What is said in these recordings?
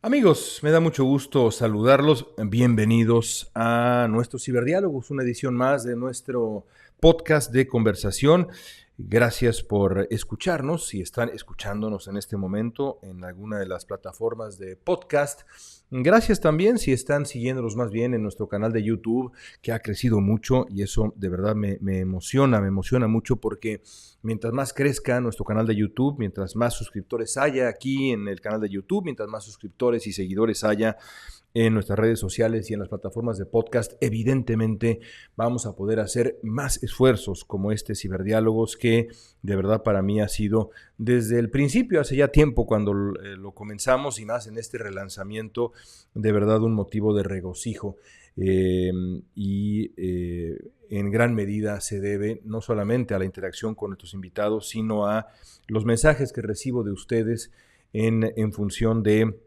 Amigos, me da mucho gusto saludarlos. Bienvenidos a nuestro Ciberdiálogos, una edición más de nuestro podcast de conversación. Gracias por escucharnos. Si están escuchándonos en este momento en alguna de las plataformas de podcast, gracias también si están siguiéndonos más bien en nuestro canal de YouTube, que ha crecido mucho y eso de verdad me emociona mucho porque mientras más crezca nuestro canal de YouTube, mientras más suscriptores haya aquí en el canal de YouTube, mientras más suscriptores y seguidores haya en nuestras redes sociales y en las plataformas de podcast, evidentemente vamos a poder hacer más esfuerzos como este Ciberdiálogos, que de verdad para mí ha sido desde el principio, hace ya tiempo cuando lo comenzamos y más en este relanzamiento, de verdad un motivo de regocijo. En gran medida se debe no solamente a la interacción con nuestros invitados, sino a los mensajes que recibo de ustedes en función de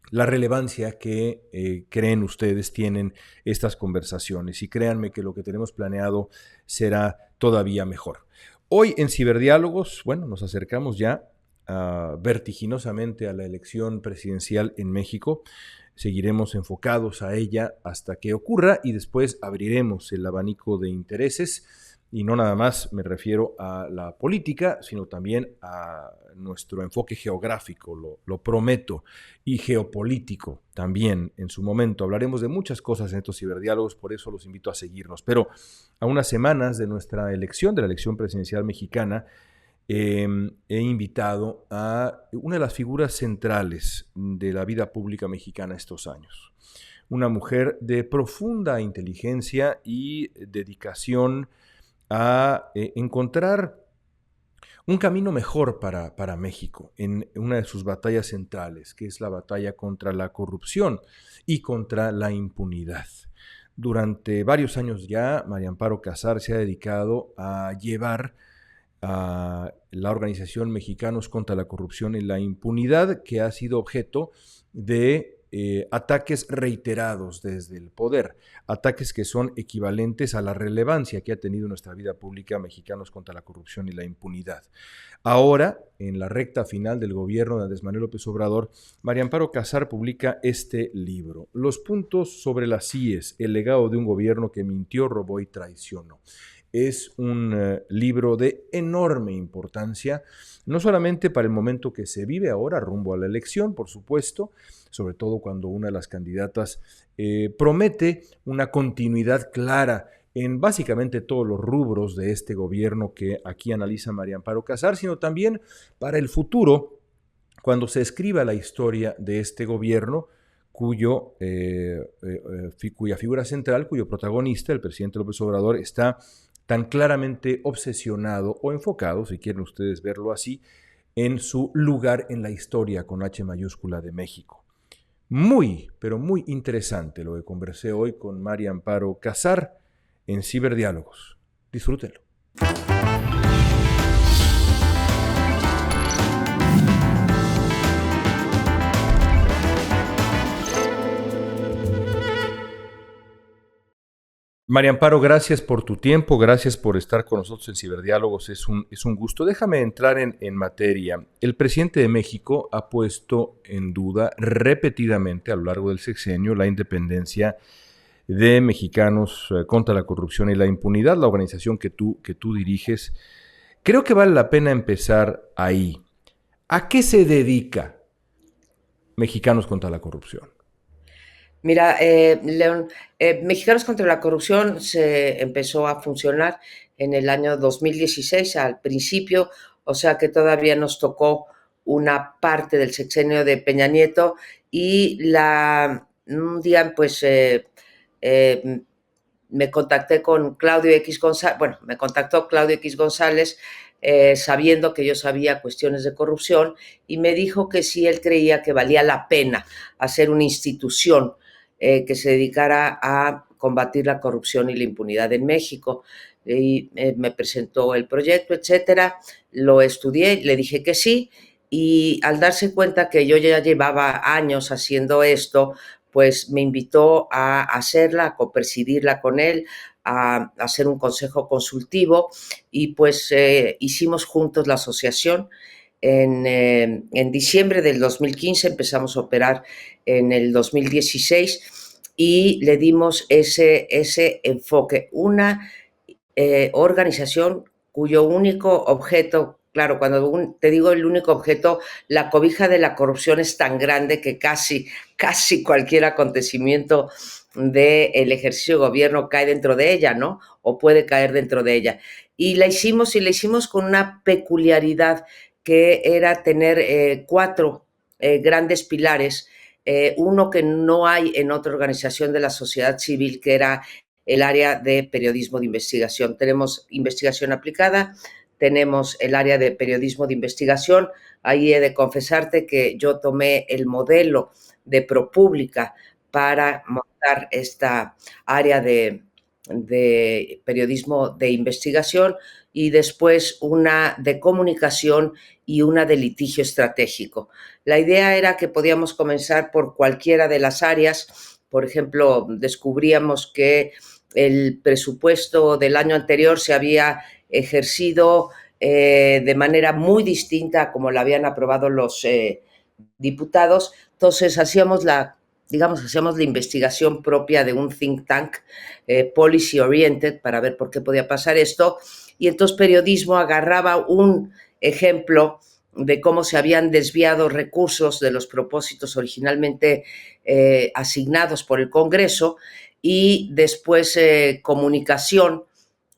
la relevancia que creen ustedes tienen estas conversaciones. Y créanme que lo que tenemos planeado será todavía mejor. Hoy en Ciberdiálogos, bueno, nos acercamos ya vertiginosamente a la elección presidencial en México. Seguiremos enfocados a ella hasta que ocurra y después abriremos el abanico de intereses. Y no nada más me refiero a la política, sino también a nuestro enfoque geográfico, lo prometo, y geopolítico también en su momento. Hablaremos de muchas cosas en estos ciberdiálogos, por eso los invito a seguirnos. Pero a unas semanas de nuestra elección, de la elección presidencial mexicana, he invitado a una de las figuras centrales de la vida pública mexicana estos años. Una mujer de profunda inteligencia y dedicación a encontrar un camino mejor para México en una de sus batallas centrales, que es la batalla contra la corrupción y contra la impunidad. Durante varios años ya, María Amparo Casar se ha dedicado a llevar a la organización Mexicanos contra la Corrupción y la Impunidad, que ha sido objeto de ataques reiterados desde el poder, ataques que son equivalentes a la relevancia que ha tenido nuestra vida pública Mexicanos contra la Corrupción y la Impunidad. Ahora, en la recta final del gobierno de Andrés Manuel López Obrador, María Amparo Casar publica este libro, Los puntos sobre las IES, el legado de un gobierno que mintió, robó y traicionó. Es un libro de enorme importancia, no solamente para el momento que se vive ahora, rumbo a la elección, por supuesto, sobre todo cuando una de las candidatas promete una continuidad clara en básicamente todos los rubros de este gobierno que aquí analiza María Amparo Casar, sino también para el futuro, cuando se escriba la historia de este gobierno, cuya figura central, cuyo protagonista, el presidente López Obrador, está tan claramente obsesionado o enfocado, si quieren ustedes verlo así, en su lugar en la historia con H mayúscula de México. Muy, pero muy interesante lo que conversé hoy con María Amparo Casar en Ciberdiálogos. Disfrútenlo. María Amparo, gracias por tu tiempo, gracias por estar con nosotros en Ciberdiálogos, es un gusto. Déjame entrar en materia. El presidente de México ha puesto en duda repetidamente a lo largo del sexenio la independencia de Mexicanos contra la Corrupción y la Impunidad, la organización que tú diriges. Creo que vale la pena empezar ahí. ¿A qué se dedica Mexicanos contra la Corrupción? Mira, León, Mexicanos contra la Corrupción se empezó a funcionar en el año 2016, al principio, o sea que todavía nos tocó una parte del sexenio de Peña Nieto y un día pues eh, me contacté con Claudio X González, bueno, me contactó Claudio X González sabiendo que yo sabía cuestiones de corrupción y me dijo que sí, él creía que valía la pena hacer una institución que se dedicara a combatir la corrupción y la impunidad en México. Y me presentó el proyecto, etcétera, lo estudié, le dije que sí, y al darse cuenta que yo ya llevaba años haciendo esto, pues me invitó a hacerla, a copresidirla con él, a hacer un consejo consultivo y pues hicimos juntos la asociación en diciembre del 2015, empezamos a operar en el 2016 y le dimos ese enfoque. Una organización cuyo único objeto, claro, cuando te digo el único objeto, la cobija de la corrupción es tan grande que casi cualquier acontecimiento del ejercicio de gobierno cae dentro de ella, ¿no? O puede caer dentro de ella. Y la hicimos con una peculiaridad que era tener cuatro grandes pilares. Uno que no hay en otra organización de la sociedad civil, que era el área de periodismo de investigación. Tenemos investigación aplicada, tenemos el área de periodismo de investigación. Ahí he de confesarte que yo tomé el modelo de ProPublica para montar esta área de periodismo de investigación, y después una de comunicación y una de litigio estratégico. La idea era que podíamos comenzar por cualquiera de las áreas. Por ejemplo, descubríamos que el presupuesto del año anterior se había ejercido de manera muy distinta a como la habían aprobado los diputados. Entonces hacíamos la investigación propia de un think tank policy oriented para ver por qué podía pasar esto, y entonces periodismo agarraba un ejemplo de cómo se habían desviado recursos de los propósitos originalmente asignados por el Congreso, y después comunicación,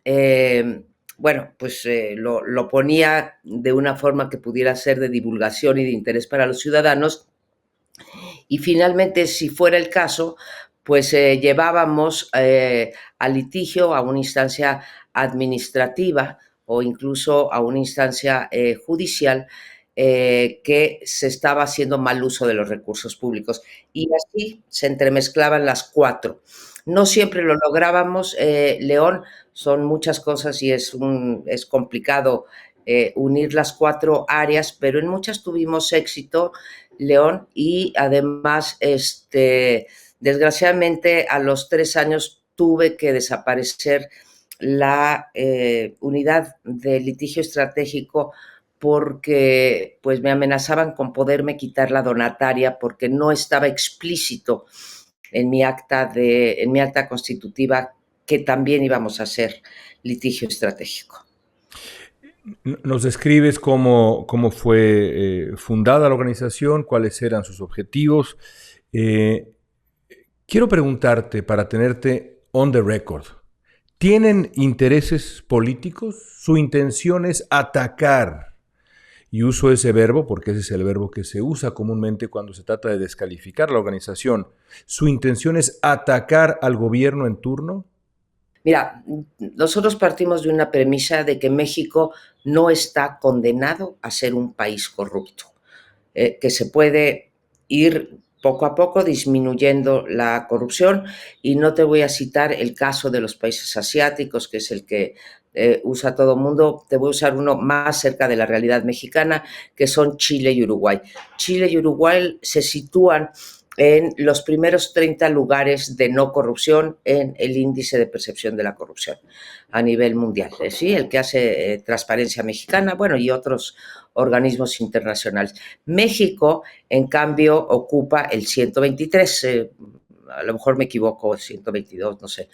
eh, bueno, pues lo ponía de una forma que pudiera ser de divulgación y de interés para los ciudadanos, y finalmente, si fuera el caso, pues llevábamos al litigio a una instancia administrativa o incluso a una instancia judicial que se estaba haciendo mal uso de los recursos públicos. Y así se entremezclaban las cuatro. No siempre lo lográbamos, León, son muchas cosas y es complicado unir las cuatro áreas, pero en muchas tuvimos éxito, León, y además, desgraciadamente, a los 3 años tuve que desaparecer la unidad de litigio estratégico porque pues me amenazaban con poderme quitar la donataria porque no estaba explícito en mi acta constitutiva que también íbamos a hacer litigio estratégico. Nos describes cómo fue fundada la organización, cuáles eran sus objetivos. Eh, Quiero preguntarte, para tenerte on the record, ¿tienen intereses políticos? ¿Su intención es atacar? Y uso ese verbo porque ese es el verbo que se usa comúnmente cuando se trata de descalificar la organización. ¿Su intención es atacar al gobierno en turno? Mira, nosotros partimos de una premisa de que México no está condenado a ser un país corrupto, que se puede ir poco a poco disminuyendo la corrupción, y no te voy a citar el caso de los países asiáticos, que es el que usa todo el mundo. Te voy a usar uno más cerca de la realidad mexicana, que son Chile y Uruguay. Chile y Uruguay se sitúan en los primeros 30 lugares de no corrupción en el índice de percepción de la corrupción a nivel mundial. ¿Sí? El que hace Transparencia Mexicana, bueno, y otros organismos internacionales. México, en cambio, ocupa el 123, a lo mejor me equivoco, 122, no sé,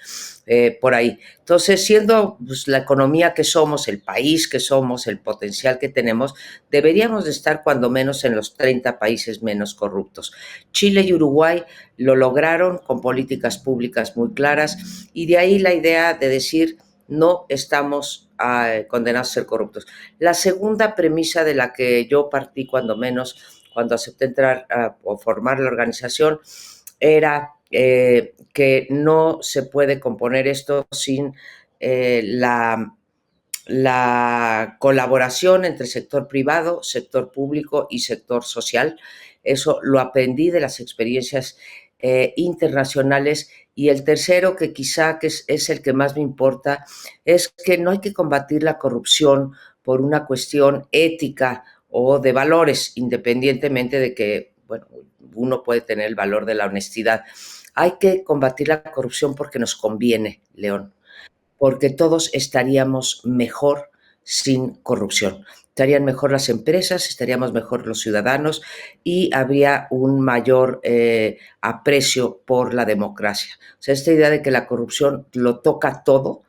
por ahí. Entonces, siendo pues, la economía que somos, el país que somos, el potencial que tenemos, deberíamos de estar cuando menos en los 30 países menos corruptos. Chile y Uruguay lo lograron con políticas públicas muy claras, y de ahí la idea de decir no estamos condenados a ser corruptos. La segunda premisa de la que yo partí cuando menos, cuando acepté entrar o formar la organización, era que no se puede componer esto sin la colaboración entre sector privado, sector público y sector social. Eso lo aprendí de las experiencias internacionales. Y el tercero, que quizá que es el que más me importa, es que no hay que combatir la corrupción por una cuestión ética o de valores, independientemente de que, bueno, uno puede tener el valor de la honestidad. Hay que combatir la corrupción porque nos conviene, León, porque todos estaríamos mejor sin corrupción. estarían mejor las empresas, estaríamos mejor los ciudadanos y habría un mayor aprecio por la democracia. O sea, esta idea de que la corrupción lo toca todo,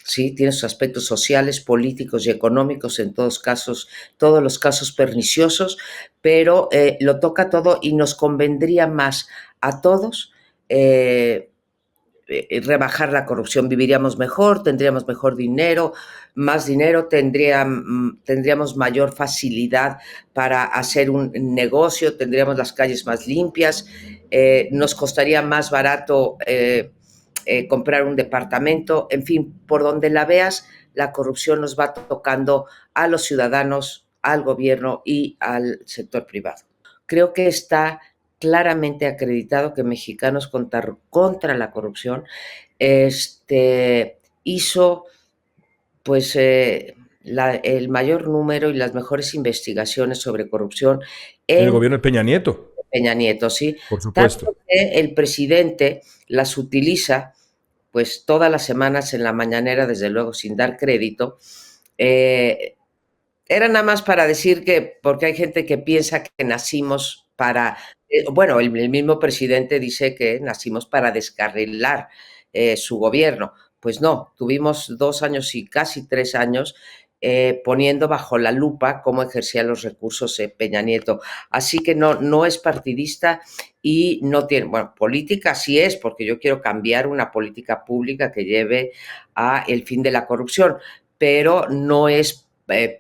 sí, tiene sus aspectos sociales, políticos y económicos en todos casos, todos los casos perniciosos, pero lo toca todo y nos convendría más a todos rebajar la corrupción, viviríamos mejor, tendríamos mejor dinero, más dinero, tendríamos mayor facilidad para hacer un negocio, tendríamos las calles más limpias, nos costaría más barato comprar un departamento, en fin, por donde la veas, la corrupción nos va tocando a los ciudadanos, al gobierno y al sector privado. Creo que está claramente acreditado que Mexicanos contra la corrupción hizo pues el mayor número y las mejores investigaciones sobre corrupción En el en gobierno de Peña Nieto, Peña Nieto, ¿sí? por supuesto. Tanto que el presidente las utiliza pues todas las semanas en la mañanera, desde luego sin dar crédito, era nada más para decir que, porque hay gente que piensa que nacimos para, bueno, el mismo presidente dice que nacimos para descarrilar su gobierno. Pues no, tuvimos 2 años y casi 3 años poniendo bajo la lupa cómo ejercía los recursos Peña Nieto. Así que no, no es partidista y no tiene, bueno, política sí es, porque yo quiero cambiar una política pública que lleve a el fin de la corrupción, pero no es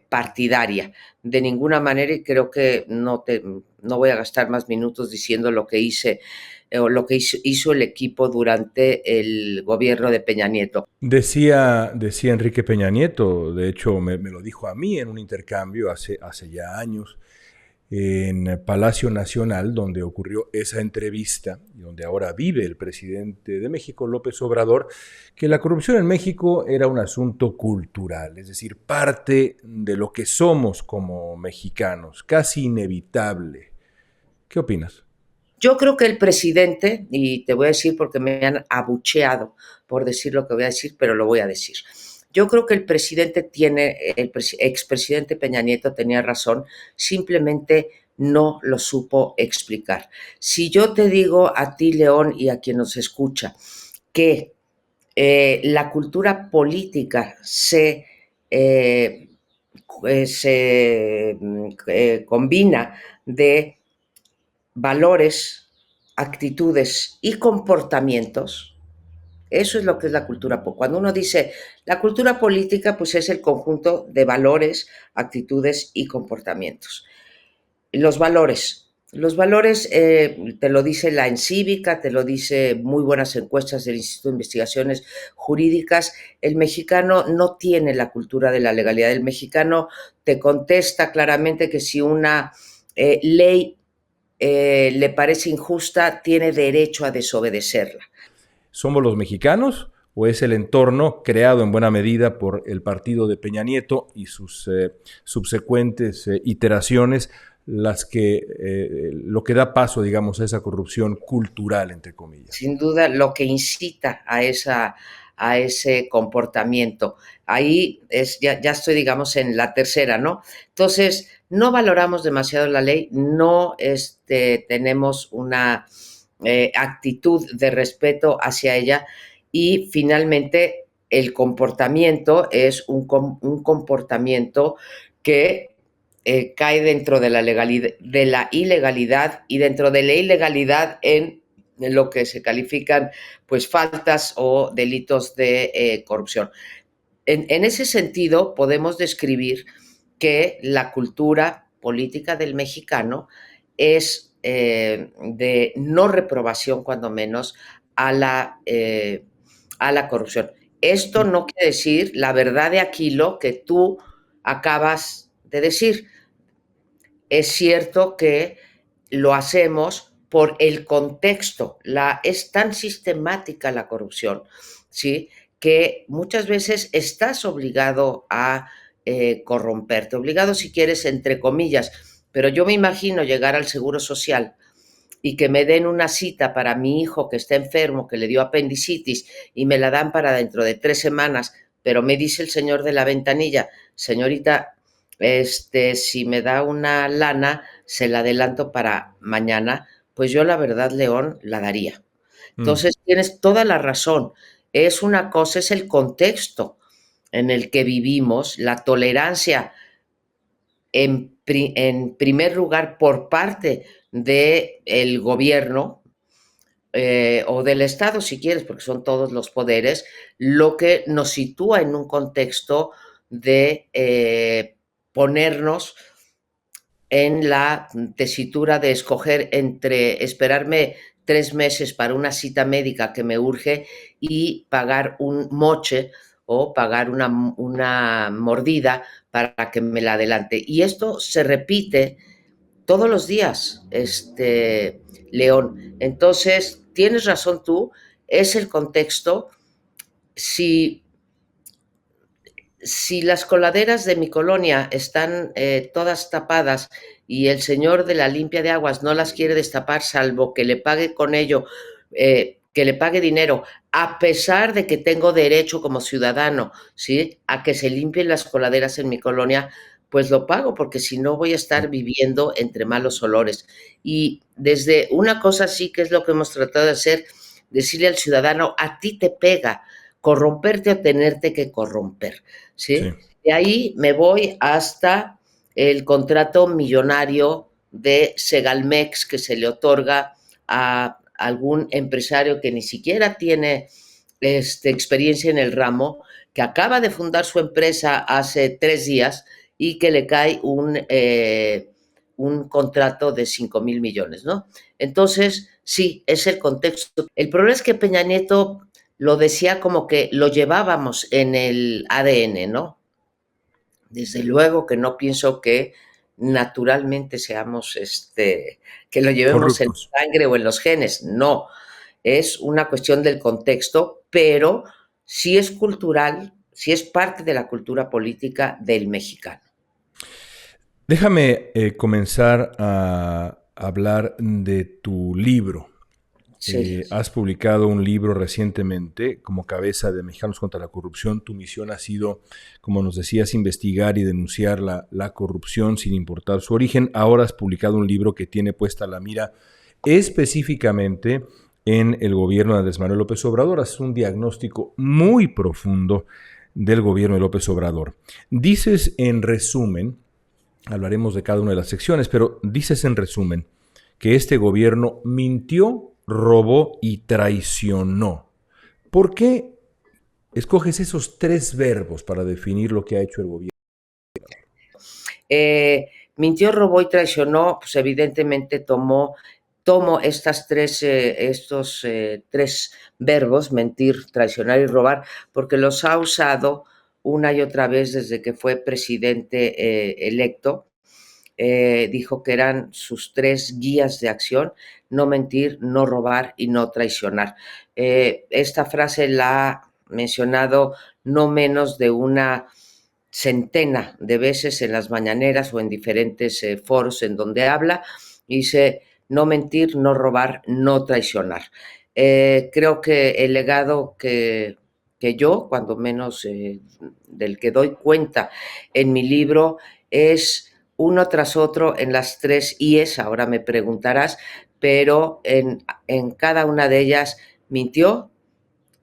partidaria de ninguna manera y creo que no voy a gastar más minutos diciendo lo que hice o lo que hizo el equipo durante el gobierno de Peña Nieto. Decía Enrique Peña Nieto, de hecho me lo dijo a mí en un intercambio hace ya años, en Palacio Nacional, donde ocurrió esa entrevista, y donde ahora vive el presidente de México, López Obrador, que la corrupción en México era un asunto cultural, es decir, parte de lo que somos como mexicanos, casi inevitable. ¿Qué opinas? Yo creo que el presidente, y te voy a decir porque me han abucheado por decir lo que voy a decir, pero lo voy a decir. Yo creo que el presidente el expresidente Peña Nieto tenía razón, simplemente no lo supo explicar. Si yo te digo a ti, León, y a quien nos escucha, que la cultura política se combina de valores, actitudes y comportamientos. Eso es lo que es la cultura. Cuando uno dice la cultura política, pues es el conjunto de valores, actitudes y comportamientos. Los valores. Los valores te lo dice la Encívica, te lo dice muy buenas encuestas del Instituto de Investigaciones Jurídicas. El mexicano no tiene la cultura de la legalidad. El mexicano te contesta claramente que si una ley le parece injusta, tiene derecho a desobedecerla. ¿Somos los mexicanos o es el entorno creado en buena medida por el partido de Peña Nieto y sus subsecuentes iteraciones lo que da paso, digamos, a esa corrupción cultural, entre comillas? Sin duda, lo que incita a ese comportamiento. Ahí ya estoy, digamos, en la tercera, ¿no? Entonces, no valoramos demasiado la ley, no tenemos una actitud de respeto hacia ella y finalmente el comportamiento es un comportamiento que cae dentro de de la ilegalidad y dentro de la ilegalidad en lo que se califican pues faltas o delitos de corrupción. En ese sentido, podemos describir que la cultura política del mexicano es de no reprobación, cuando menos, a la corrupción. Esto no quiere decir la verdad de Aquilo que tú acabas de decir. Es cierto que lo hacemos por el contexto. Es tan sistemática la corrupción, ¿sí?, que muchas veces estás obligado a corromperte, obligado si quieres, entre comillas, pero yo me imagino llegar al Seguro Social y que me den una cita para mi hijo que está enfermo, que le dio apendicitis, y me la dan para dentro de 3 semanas, pero me dice el señor de la ventanilla, señorita, si me da una lana, se la adelanto para mañana, pues yo la verdad, León, la daría. Mm, Entonces, tienes toda la razón. Es una cosa, es el contexto en el que vivimos, la tolerancia en primer lugar por parte del gobierno, o del Estado, si quieres, porque son todos los poderes, lo que nos sitúa en un contexto de ponernos en la tesitura de escoger entre esperarme 3 meses para una cita médica que me urge y pagar un moche o pagar una mordida para que me la adelante. Y esto se repite todos los días, León. Entonces, tienes razón tú, es el contexto. Si si las coladeras de mi colonia están todas tapadas y el señor de la limpia de aguas no las quiere destapar, salvo que le pague con ello, que le pague dinero, a pesar de que tengo derecho como ciudadano, ¿sí?, a que se limpien las coladeras en mi colonia, pues lo pago, porque si no voy a estar viviendo entre malos olores. Y desde una cosa sí que es lo que hemos tratado de hacer, decirle al ciudadano, a ti te pega corromperte o tenerte que corromper. sí. ¿Sí? De ahí me voy hasta el contrato millonario de Segalmex que se le otorga a algún empresario que ni siquiera tiene experiencia en el ramo, que acaba de fundar su empresa hace 3 días y que le cae un contrato de 5,000 millones, ¿no? Entonces, sí, es el contexto. El problema es que Peña Nieto lo decía como que lo llevábamos en el ADN, ¿no? Desde luego que no pienso que naturalmente seamos, que lo llevemos en Corruptos. la sangre o en los genes, no. Es una cuestión del contexto, pero sí es cultural, sí es parte de la cultura política del mexicano. Déjame comenzar a hablar de tu libro. Sí. Has publicado un libro recientemente como cabeza de Mexicanos contra la Corrupción. Tu misión ha sido, como nos decías, investigar y denunciar la corrupción sin importar su origen. Ahora has publicado un libro que tiene puesta la mira específicamente en el gobierno de Andrés Manuel López Obrador. Haces un diagnóstico muy profundo del gobierno de López Obrador. Dices en resumen, hablaremos de cada una de las secciones, pero dices en resumen que este gobierno mintió, robó y traicionó. ¿Por qué escoges esos tres verbos para definir lo que ha hecho el gobierno? Mintió, robó y traicionó, pues evidentemente tomo estos tres verbos, mentir, traicionar y robar, porque los ha usado una y otra vez desde que fue presidente electo. Dijo que eran sus tres guías de acción: no mentir, no robar y no traicionar. Esta frase la ha mencionado no menos de una centena de veces en las mañaneras o en diferentes foros en donde habla. Dice: no mentir, no robar, no traicionar. Creo que el legado que yo, cuando menos del que doy cuenta en mi libro, es uno tras otro en las tres IES, ahora me preguntarás, pero en cada una de ellas mintió,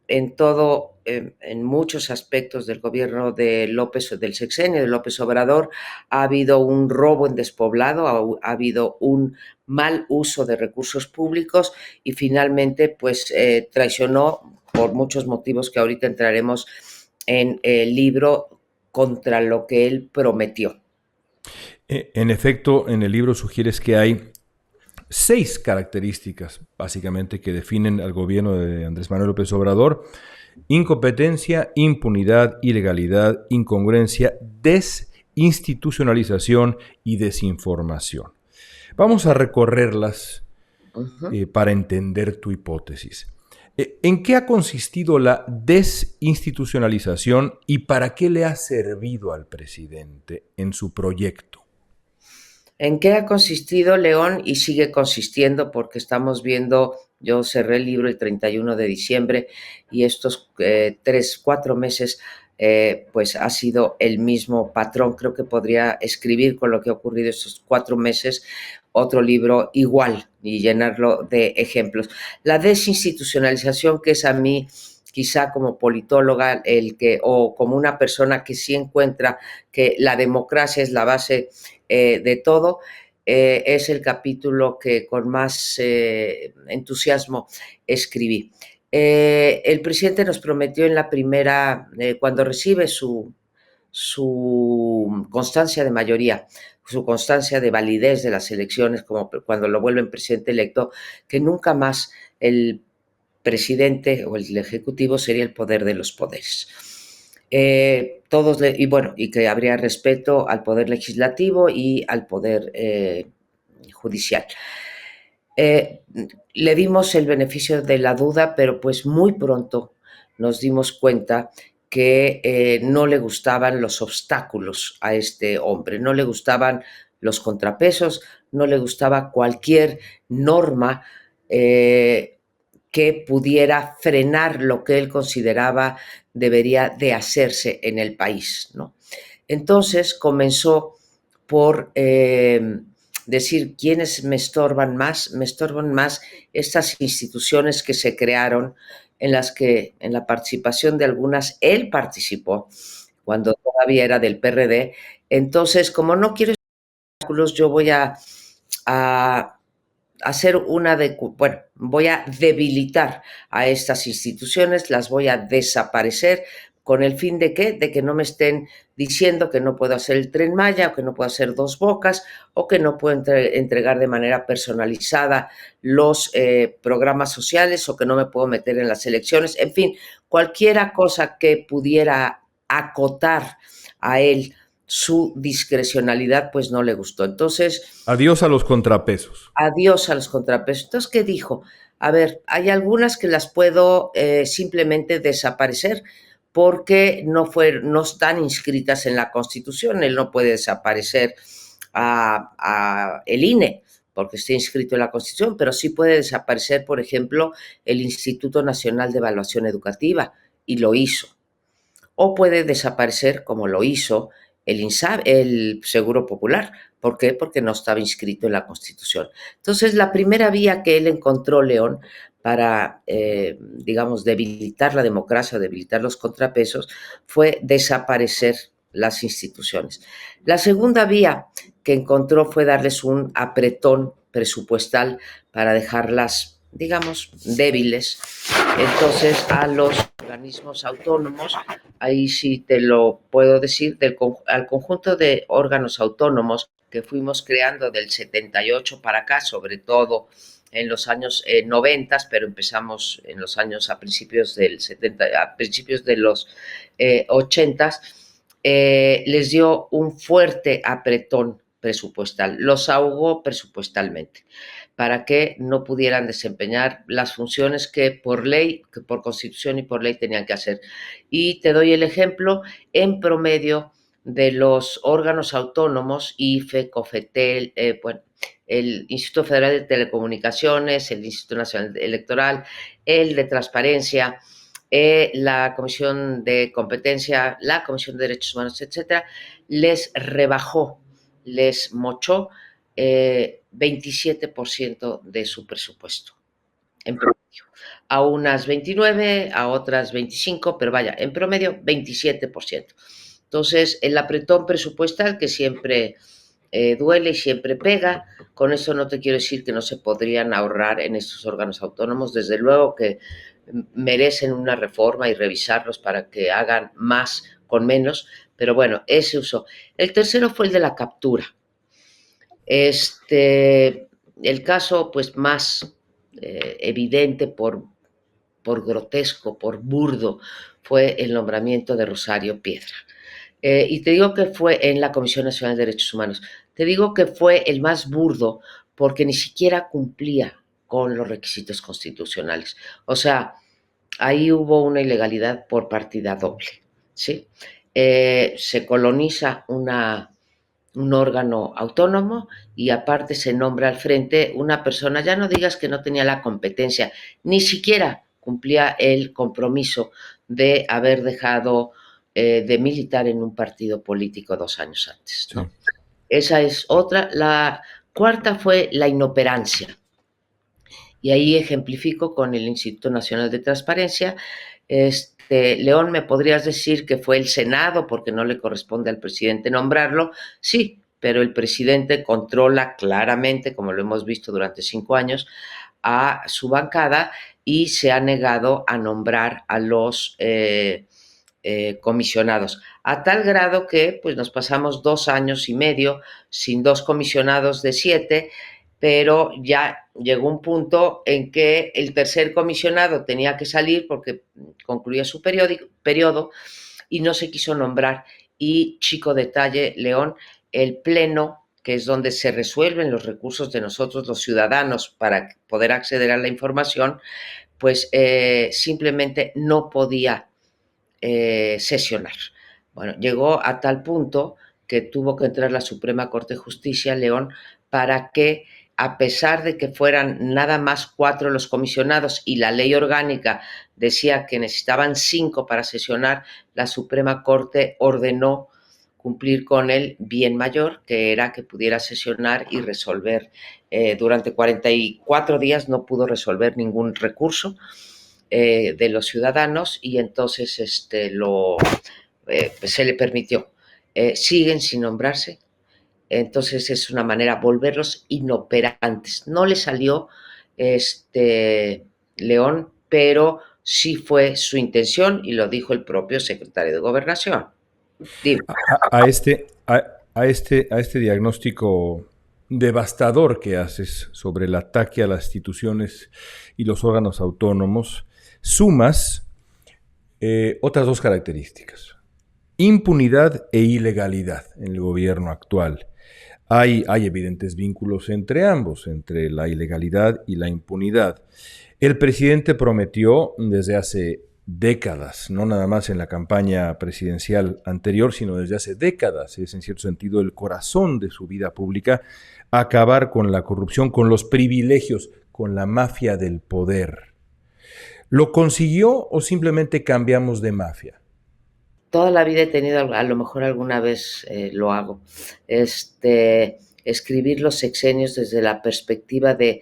en todo, en muchos aspectos del gobierno de López, del sexenio de López Obrador, ha habido un robo en despoblado, ha habido un mal uso de recursos públicos y finalmente, pues, traicionó por muchos motivos que ahorita entraremos en el libro contra lo que él prometió. En efecto, en el libro sugieres que hay 6 características, básicamente, que definen al gobierno de Andrés Manuel López Obrador: incompetencia, impunidad, ilegalidad, incongruencia, desinstitucionalización y desinformación. Vamos a recorrerlas Uh-huh. para entender tu hipótesis. ¿En qué ha consistido la desinstitucionalización y para qué le ha servido al presidente en su proyecto? ¿En qué ha consistido, León? Y sigue consistiendo, porque estamos viendo, yo cerré el libro el 31 de diciembre y estos 3, 4 meses pues ha sido el mismo patrón. Creo que podría escribir con lo que ha ocurrido estos 4 meses otro libro igual y llenarlo de ejemplos. La desinstitucionalización, que es a mí quizá como politóloga o como una persona que sí encuentra que la democracia es la base de todo, es el capítulo que con más entusiasmo escribí. El presidente nos prometió en la primera, cuando recibe su constancia de mayoría, su constancia de validez de las elecciones, como cuando lo vuelven presidente electo, que nunca más el presidente o el ejecutivo sería el poder de los poderes. Y que habría respeto al poder legislativo y al poder judicial. Le dimos el beneficio de la duda, pero pues muy pronto nos dimos cuenta que no le gustaban los obstáculos a este hombre, no le gustaban los contrapesos, no le gustaba cualquier norma que pudiera frenar lo que él consideraba debería de hacerse en el país, ¿no? Entonces comenzó por decir quiénes me estorban más estas instituciones que se crearon, en las que en la participación de algunas él participó cuando todavía era del PRD. Entonces, como no quiero obstáculos, yo voy a hacer voy a debilitar a estas instituciones, las voy a desaparecer. ¿Con el fin de qué? De que no me estén diciendo que no puedo hacer el Tren Maya, o que no puedo hacer Dos Bocas, o que no puedo entregar de manera personalizada los programas sociales, o que no me puedo meter en las elecciones. En fin, cualquiera cosa que pudiera acotar a él su discrecionalidad, pues no le gustó. Entonces, Adiós a los contrapesos. adiós a los contrapesos. Entonces, ¿qué dijo? A ver, hay algunas que las puedo simplemente desaparecer porque no están inscritas en la Constitución. Él no puede desaparecer a el INE porque está inscrito en la Constitución, pero sí puede desaparecer, por ejemplo, el Instituto Nacional de Evaluación Educativa, y lo hizo. O puede desaparecer, como lo hizo el INSABI, el Seguro Popular. ¿Por qué? Porque no estaba inscrito en la Constitución. Entonces, la primera vía que él encontró, León, para, digamos, debilitar la democracia, debilitar los contrapesos, fue desaparecer las instituciones. La segunda vía que encontró fue darles un apretón presupuestal para dejarlas, digamos, débiles. Entonces, a los organismos autónomos, ahí sí te lo puedo decir, al conjunto de órganos autónomos que fuimos creando del 78 para acá, sobre todo en los años 90, pero empezamos en los años a principios del 70, a principios de los 80, les dio un fuerte apretón presupuestal, los ahogó presupuestalmente para que no pudieran desempeñar las funciones que por ley, que por constitución y por ley tenían que hacer. Y te doy el ejemplo, en promedio de los órganos autónomos, IFE, COFETEL, el Instituto Federal de Telecomunicaciones, el Instituto Nacional Electoral, el de Transparencia, la Comisión de Competencia, la Comisión de Derechos Humanos, etcétera, les rebajó, les mochó 27% de su presupuesto, en promedio. A unas 29, a otras 25, pero vaya, en promedio 27%. Entonces, el apretón presupuestal que siempre duele y siempre pega. Con eso no te quiero decir que no se podrían ahorrar en estos órganos autónomos. Desde luego que merecen una reforma y revisarlos para que hagan más con menos, pero bueno, ese uso. El tercero fue el de la captura. El caso pues más evidente por grotesco, por burdo, fue el nombramiento de Rosario Piedra. Y te digo que fue en la Comisión Nacional de Derechos Humanos. Te digo que fue el más burdo porque ni siquiera cumplía con los requisitos constitucionales. O sea, ahí hubo una ilegalidad por partida doble, ¿sí? Se coloniza un órgano autónomo y aparte se nombra al frente una persona, ya no digas que no tenía la competencia, ni siquiera cumplía el compromiso de haber dejado de militar en un partido político 2 años antes, Sí. ¿no? Esa es otra. La cuarta fue la inoperancia. Y ahí ejemplifico con el Instituto Nacional de Transparencia. León, ¿me podrías decir que fue el Senado porque no le corresponde al presidente nombrarlo? Sí, pero el presidente controla claramente, como lo hemos visto durante 5 años, a su bancada y se ha negado a nombrar a los comisionados, a tal grado que pues nos pasamos 2 años y medio sin 2 comisionados de 7, pero ya llegó un punto en que el tercer comisionado tenía que salir porque concluía su periodo y no se quiso nombrar. Y chico detalle, León, el pleno, que es donde se resuelven los recursos de nosotros los ciudadanos para poder acceder a la información, pues simplemente no podía sesionar. Bueno, llegó a tal punto que tuvo que entrar la Suprema Corte de Justicia, León, para que, a pesar de que fueran nada más 4 los comisionados y la ley orgánica decía que necesitaban 5 para sesionar, la Suprema Corte ordenó cumplir con el bien mayor, que era que pudiera sesionar y resolver. Durante 44 días no pudo resolver ningún recurso de los ciudadanos y entonces se le permitió. Siguen sin nombrarse, entonces es una manera volverlos inoperantes. No le salió León, pero sí fue su intención y lo dijo el propio secretario de Gobernación. Dime. A este diagnóstico devastador que haces sobre el ataque a las instituciones y los órganos autónomos, sumas otras dos características: impunidad e ilegalidad en el gobierno actual. Hay evidentes vínculos entre ambos, entre la ilegalidad y la impunidad. El presidente prometió desde hace décadas, no nada más en la campaña presidencial anterior, sino desde hace décadas, es en cierto sentido el corazón de su vida pública, acabar con la corrupción, con los privilegios, con la mafia del poder. ¿Lo consiguió o simplemente cambiamos de mafia? Toda la vida he tenido, a lo mejor alguna vez lo hago, escribir los sexenios desde la perspectiva de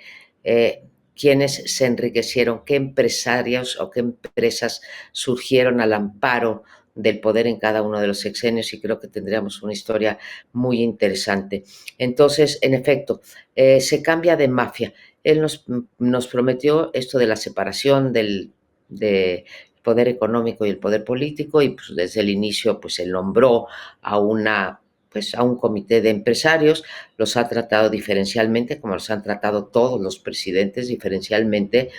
quiénes se enriquecieron, qué empresarios o qué empresas surgieron al amparo del poder en cada uno de los sexenios, y creo que tendríamos una historia muy interesante. Entonces, en efecto, se cambia de mafia. Él nos prometió esto de la separación de poder económico y el poder político, y pues desde el inicio pues él nombró a a un comité de empresarios, los ha tratado diferencialmente, como los han tratado todos los presidentes diferencialmente,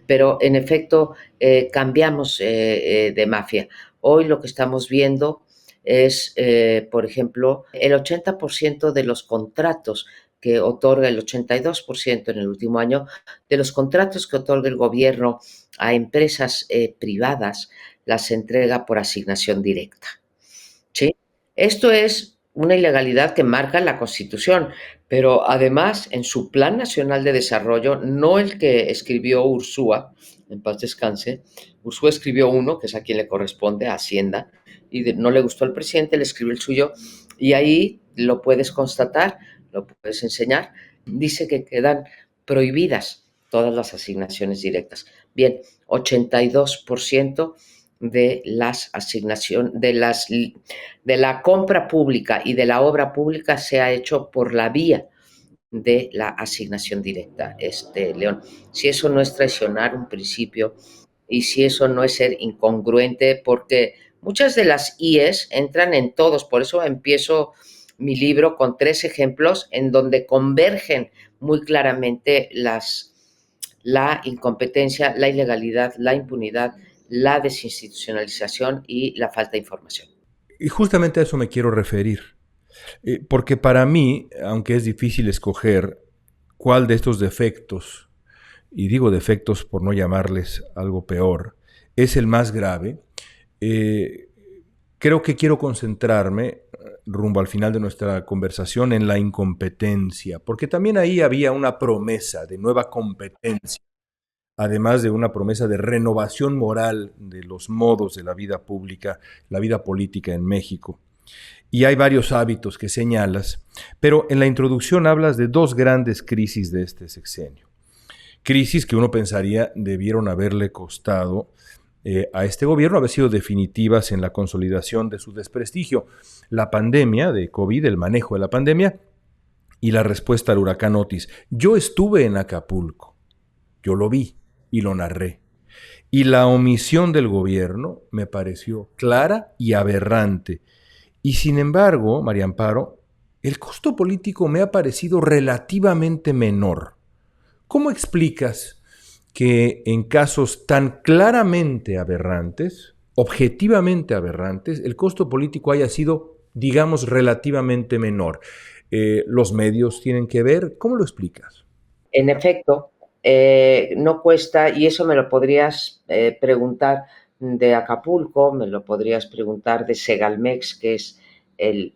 pero en efecto cambiamos de mafia. Hoy lo que estamos viendo es, por ejemplo, el 80% de los contratos que otorga, el 82% en el último año, de los contratos que otorga el gobierno a empresas privadas, las entrega por asignación directa. ¿Sí? Esto es una ilegalidad que marca la Constitución, pero además en su Plan Nacional de Desarrollo, no el que escribió Ursúa, en paz descanse, Ursúa escribió uno, que es a quien le corresponde, a Hacienda, y no le gustó al presidente, le escribió el suyo, y ahí lo puedes constatar, lo puedes enseñar, dice que quedan prohibidas todas las asignaciones directas. Bien, 82% de las asignaciones, de la compra pública y de la obra pública se ha hecho por la vía de la asignación directa, León. Si eso no es traicionar un principio y si eso no es ser incongruente, porque muchas de las IES entran en todos, por eso empiezo mi libro con 3 ejemplos en donde convergen muy claramente la incompetencia, la ilegalidad, la impunidad, la desinstitucionalización y la falta de información. Y justamente a eso me quiero referir. Porque para mí, aunque es difícil escoger cuál de estos defectos, y digo defectos por no llamarles algo peor, es el más grave, creo que quiero concentrarme rumbo al final de nuestra conversación en la incompetencia, porque también ahí había una promesa de nueva competencia además de una promesa de renovación moral de los modos de la vida pública, la vida política en México. Y hay varios hábitos que señalas, pero en la introducción hablas de dos grandes crisis de este sexenio. Crisis que uno pensaría debieron haberle costado a este gobierno, haber sido definitivas en la consolidación de su desprestigio. La pandemia de COVID, el manejo de la pandemia y la respuesta al huracán Otis. Yo estuve en Acapulco, yo lo vi y lo narré. Y la omisión del gobierno me pareció clara y aberrante. Y sin embargo, María Amparo, el costo político me ha parecido relativamente menor. ¿Cómo explicas que en casos tan claramente aberrantes, objetivamente aberrantes, el costo político haya sido, digamos, relativamente menor? ¿Los medios tienen que ver? ¿Cómo lo explicas? En efecto, no cuesta, y eso me lo podrías preguntar de Acapulco, me lo podrías preguntar de Segalmex, que es el,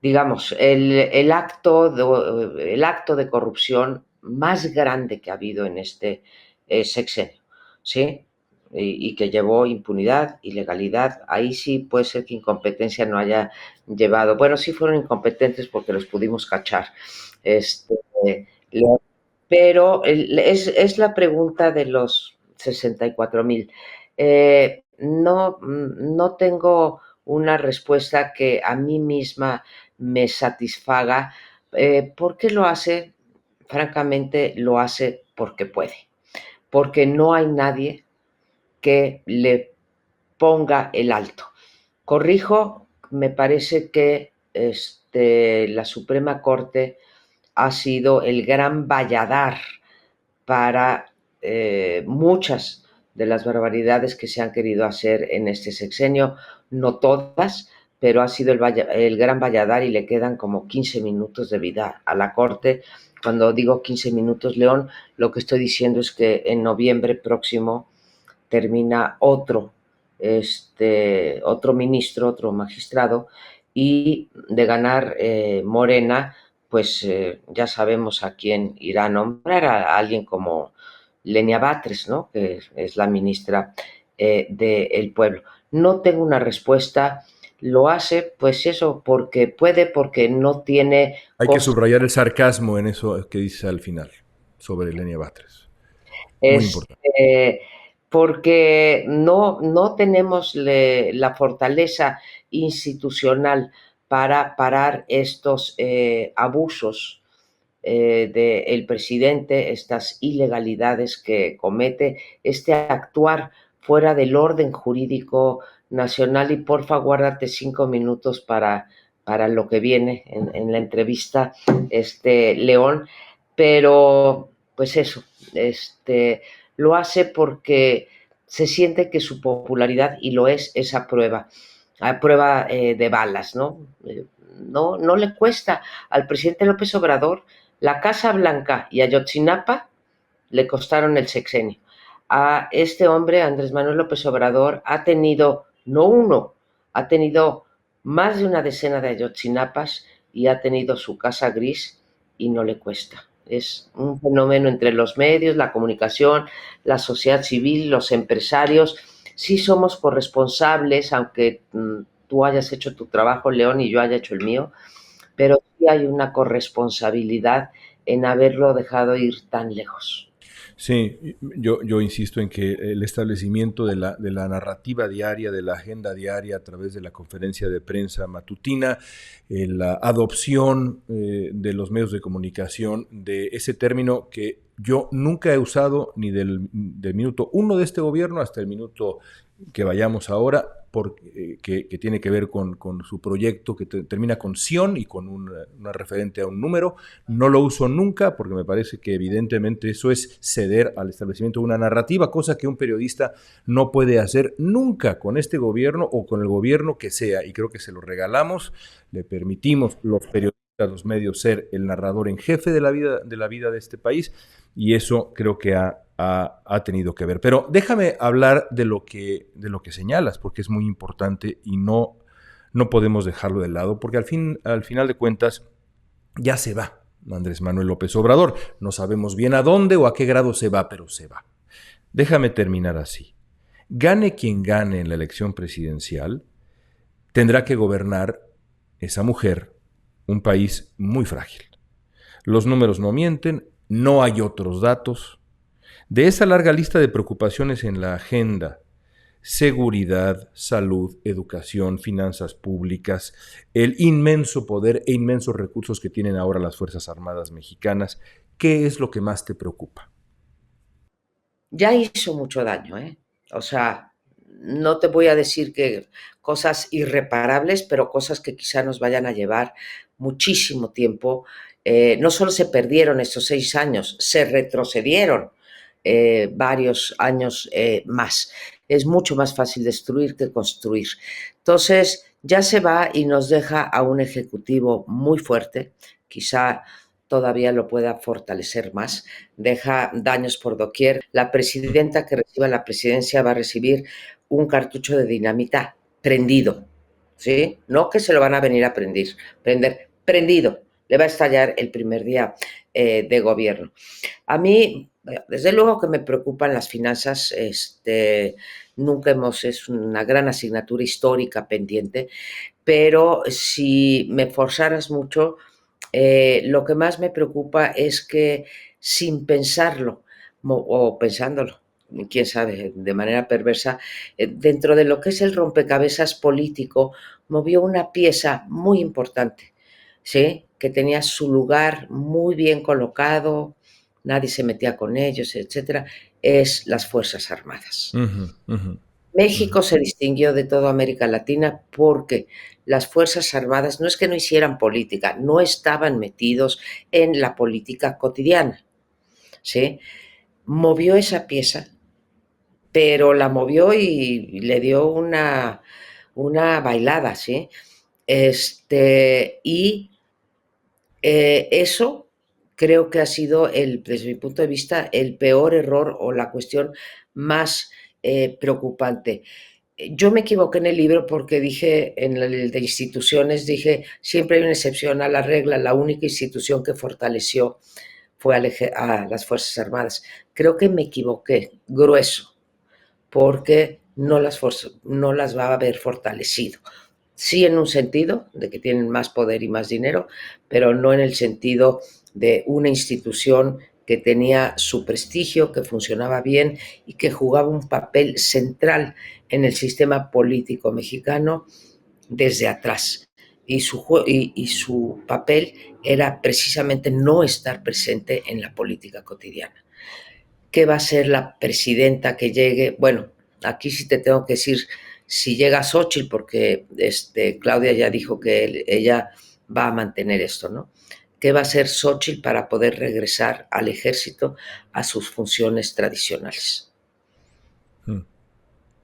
digamos, el acto de corrupción más grande que ha habido en este sexenio, ¿sí? Y que llevó impunidad, ilegalidad. Ahí sí puede ser que incompetencia no haya llevado. Bueno, sí fueron incompetentes porque los pudimos cachar. Este, pero es la pregunta de los 64,000. No tengo una respuesta que a mí misma me satisfaga. ¿Por qué lo hace? Francamente, lo hace porque puede. Porque no hay nadie que le ponga el alto. Corrijo, me parece que la Suprema Corte ha sido el gran valladar para muchas de las barbaridades que se han querido hacer en este sexenio, no todas, pero ha sido el gran valladar y le quedan como 15 minutos de vida a la Corte. Cuando digo 15 minutos, León, lo que estoy diciendo es que en noviembre próximo termina otro ministro, otro magistrado, y de ganar Morena, pues ya sabemos a quién irá a nombrar, a alguien como Lenia Batres, ¿no? Que es la ministra del Pueblo. No tengo una respuesta, lo hace, pues eso, porque puede, porque no tiene Hay que costo. subrayar el sarcasmo en eso que dices al final sobre Lenia Batres. Muy importante. Porque no tenemos la fortaleza institucional para parar estos abusos del presidente, estas ilegalidades que comete, este actuar fuera del orden jurídico nacional. Y porfa, guárdate 5 minutos para lo que viene en la entrevista, León. Pero, pues eso, lo hace porque se siente que su popularidad, y lo es a prueba de balas, ¿no? No le cuesta al presidente López Obrador. La Casa Blanca y Ayotzinapa le costaron el sexenio. A este hombre, Andrés Manuel López Obrador, ha tenido, no uno, ha tenido más de una decena de Ayotzinapas y ha tenido su casa gris y no le cuesta. Es un fenómeno entre los medios, la comunicación, la sociedad civil, los empresarios. Sí somos corresponsables, aunque tú hayas hecho tu trabajo, León, y yo haya hecho el mío, pero sí hay una corresponsabilidad en haberlo dejado ir tan lejos. Sí, yo insisto en que el establecimiento de la narrativa diaria, de la agenda diaria a través de la conferencia de prensa matutina, la adopción de los medios de comunicación de ese término que yo nunca he usado ni del minuto uno de este gobierno hasta el minuto que vayamos ahora, que tiene que ver con su proyecto que termina con Sion y con una referente a un número. No lo uso nunca porque me parece que evidentemente eso es ceder al establecimiento de una narrativa, cosa que un periodista no puede hacer nunca con este gobierno o con el gobierno que sea, y creo que se lo regalamos, le permitimos los periodistas, los medios, ser el narrador en jefe de la vida de este país, y eso creo que ha tenido que ver. Pero déjame hablar de lo que señalas, porque es muy importante y no podemos dejarlo de lado, porque al final de cuentas ya se va. Andrés Manuel López Obrador. No sabemos bien a dónde o a qué grado se va, pero se va. Déjame terminar así. Gane quien gane en la elección presidencial, tendrá que gobernar esa mujer un país muy frágil. Los números no mienten, no hay otros datos. De esa larga lista de preocupaciones en la agenda, seguridad, salud, educación, finanzas públicas, el inmenso poder e inmensos recursos que tienen ahora las Fuerzas Armadas mexicanas, ¿qué es lo que más te preocupa? Ya hizo mucho daño, ¿eh? O sea, no te voy a decir que cosas irreparables, pero cosas que quizá nos vayan a llevar muchísimo tiempo. No solo se perdieron estos 6 años, se retrocedieron varios años más. Es mucho más fácil destruir que construir. Entonces, ya se va y nos deja a un ejecutivo muy fuerte, quizá todavía lo pueda fortalecer más, deja daños por doquier. La presidenta que reciba la presidencia va a recibir un cartucho de dinamita prendido, ¿sí? No que se lo van a venir a prender, prendido. Le va a estallar el primer día de gobierno. A mí, desde luego que me preocupan las finanzas, nunca es una gran asignatura histórica pendiente, pero si me forzaras mucho, lo que más me preocupa es que sin pensarlo, o pensándolo, quién sabe, de manera perversa, dentro de lo que es el rompecabezas político, movió una pieza muy importante, ¿sí? Que tenía su lugar muy bien colocado, nadie se metía con ellos, etcétera, es las Fuerzas Armadas. Ujú, ujú, ujú. México se distinguió de toda América Latina porque las Fuerzas Armadas no es que no hicieran política, no estaban metidos en la política cotidiana, ¿sí? Movió esa pieza, pero la movió y le dio una bailada, ¿sí? Y eso creo que ha sido, desde mi punto de vista, el peor error o la cuestión más preocupante. Yo me equivoqué en el libro porque dije, en el de instituciones, dije, siempre hay una excepción a la regla, la única institución que fortaleció fue a las Fuerzas Armadas. Creo que me equivoqué, grueso, porque no las va a haber fortalecido. Sí en un sentido de que tienen más poder y más dinero, pero no en el sentido de una institución que tenía su prestigio, que funcionaba bien y que jugaba un papel central en el sistema político mexicano desde atrás. Y su papel era precisamente no estar presente en la política cotidiana. ¿Qué va a ser la presidenta que llegue? Bueno, aquí sí te tengo que decir si llega Xochitl, porque Claudia ya dijo que ella va a mantener esto, ¿no? ¿Qué va a hacer Xochitl para poder regresar al ejército a sus funciones tradicionales? Mm.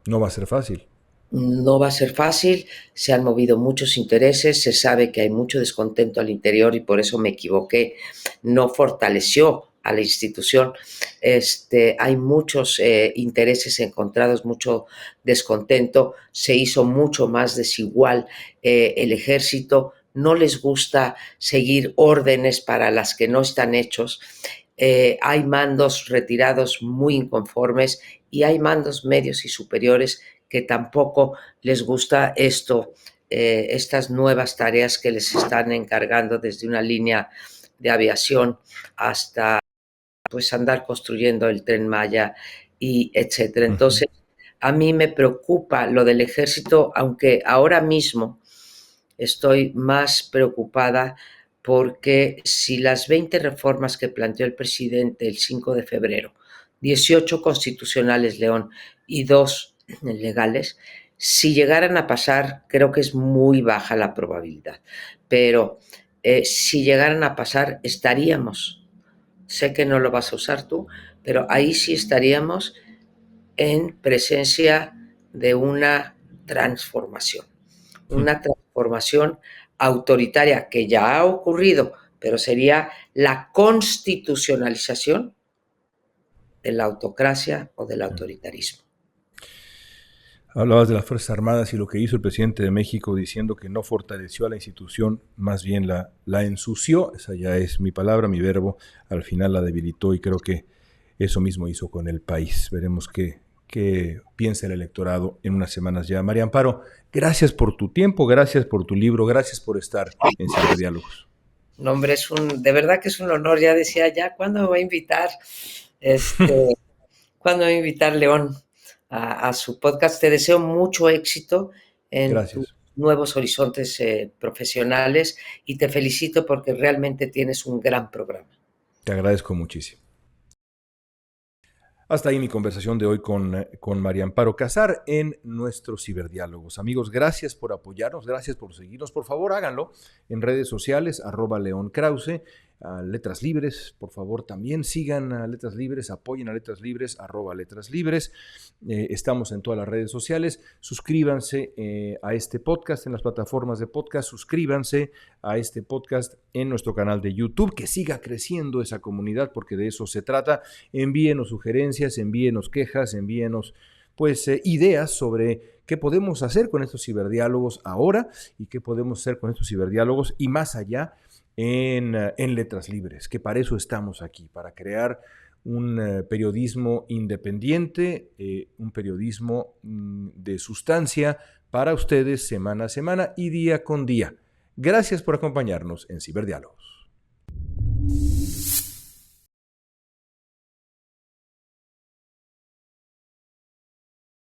No va a ser fácil. No va a ser fácil, se han movido muchos intereses, se sabe que hay mucho descontento al interior y por eso me equivoqué, no fortaleció a la institución. Hay muchos intereses encontrados, mucho descontento, se hizo mucho más desigual el ejército, no les gusta seguir órdenes para las que no están hechos. Hay mandos retirados muy inconformes y hay mandos medios y superiores que tampoco les gusta estas nuevas tareas que les están encargando desde una línea de aviación hasta pues andar construyendo el Tren Maya y etcétera. Ujú. Entonces, a mí me preocupa lo del ejército, aunque ahora mismo estoy más preocupada porque si las 20 reformas que planteó el presidente el 5 de febrero, 18 constitucionales, León, y 2 legales, si llegaran a pasar, creo que es muy baja la probabilidad, pero si llegaran a pasar, estaríamos, sé que no lo vas a usar tú, pero ahí sí estaríamos en presencia de Mm. una transformación autoritaria que ya ha ocurrido, pero sería la constitucionalización de la autocracia o del Sí. autoritarismo. Hablabas de las Fuerzas Armadas y lo que hizo el presidente de México diciendo que no fortaleció a la institución, más bien la ensució. Esa ya es mi palabra, mi verbo. Al final la debilitó y creo que eso mismo hizo con el país. Veremos qué piensa el electorado en unas semanas ya. María Amparo, gracias por tu tiempo, gracias por tu libro, gracias por estar en Ciberdiálogos. No, hombre, de verdad que es un honor. Ya decía, ¿cuándo me va a invitar? ¿Cuándo me va a invitar León a su podcast? Te deseo mucho éxito en tus Gracias. nuevos horizontes profesionales y te felicito porque realmente tienes un gran programa. Te agradezco muchísimo. Hasta ahí mi conversación de hoy con María Amparo Casar en nuestros ciberdiálogos. Amigos, gracias por apoyarnos, gracias por seguirnos. Por favor, háganlo en redes sociales, @LeonKrause, a Letras Libres. Por favor, también sigan a Letras Libres, apoyen a Letras Libres, @Letras Libres. Estamos en todas las redes sociales. Suscríbanse a este podcast en las plataformas de podcast. Suscríbanse a este podcast en nuestro canal de YouTube. Que siga creciendo esa comunidad porque de eso se trata. Envíenos sugerencias, envíenos quejas, envíenos ideas sobre qué podemos hacer con estos ciberdiálogos ahora y qué podemos hacer con estos ciberdiálogos y más allá en Letras Libres, que para eso estamos aquí, para crear un periodismo independiente, un periodismo de sustancia para ustedes semana a semana y día con día. Gracias por acompañarnos en Ciberdiálogos.